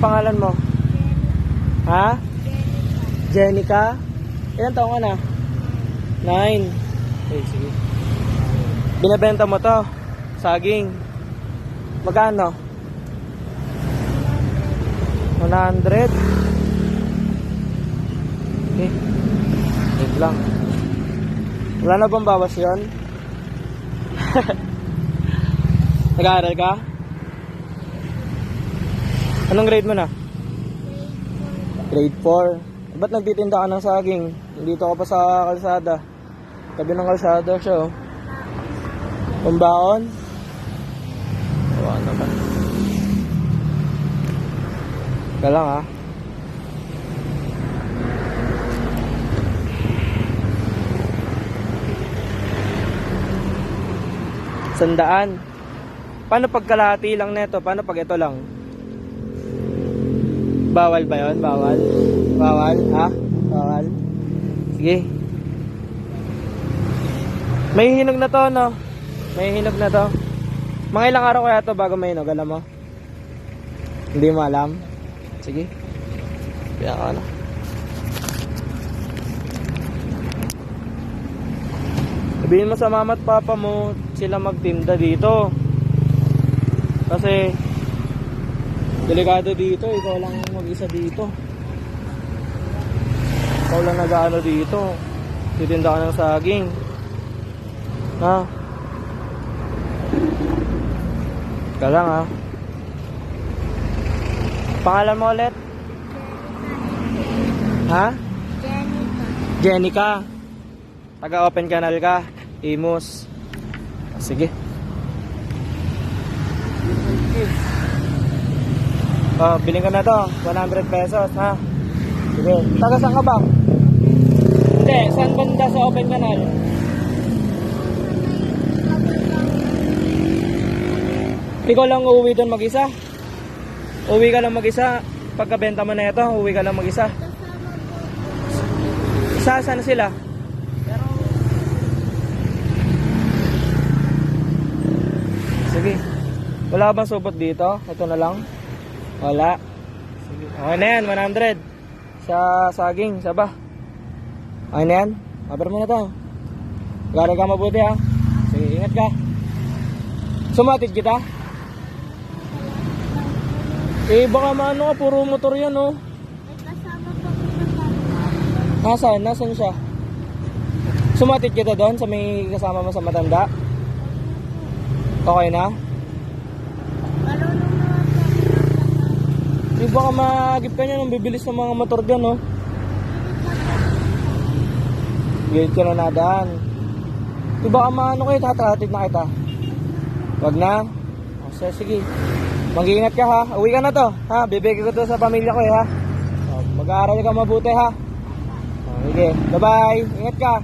pangalan mo? Ha? Jenica? Ilan taong ka na? 9. Okay, sige. Binabenta mo to? Saging? Magkano? 100? Okay. Wait lang. Wala na bang bawas yun? Nag-aaral ka? Anong grade mo na? Grade 4. Ba't nagtitinda ka ng saging? Dito ka pa sa kalsada. Tabi ng kalsada siya, oh. Pambaon? Wala naman. Ka lang, ha? Sandaan. Paano pag kalahati lang neto? Paano pag ito lang? Bawal ba yun? Bawal? Bawal? Ha? Bawal? Sige. May hinog na to, no? May hinog na to. Mga ilang araw kaya to bago may hinog? Alam mo? Hindi mo alam? Sige. Kaya ka na. Sabihin mo sa mama at papa mo sila magtinda dito. Kasi delikado dito, ikaw lang mag-isa dito. Ikaw lang nag-aano dito. Titinda ka ng saging. Ha? Ika lang, ha? Pangalan mo ulit? Ha? Jenica. Taga-open canal ka? Imus. Sige. Oh, bilhin ka na to, 100 pesos, ha? Sige. Taga saan ka ba? Hindi, saan banda sa open canal? Ikaw lang uuwi doon mag-isa? Uwi ka lang mag-isa? Pagkabenta mo na ito, uwi ka lang mag-isa? Saan sila? Sige. Wala bang supot dito? Ito na lang? Wala. Sige. Okay na yan, 100. Sa saging, sa ba? Okay na yan? Haber mo na to. Gara ka mabuti, ha? Sige, ingat ka. Sumatid kita? Eh, baka maano ka, puro motor yan, oh. Nasaan? Nasaan siya? Sumatid kita doon sa may kasama mo sa matanda? Okay na? Di baka magip ka niya nang bibilis ng mga motor dyan, no? Gate ka na nadaan. Di baka maano kayo, tatatid na kita. Wag na? O, sige. Mag-iingat ka, ha? Uwi ka na to, ha? Bibigay ko to sa pamilya ko, ha? Mag-aaral ka mabuti, ha? O, sige. Bye-bye. Ingat ka.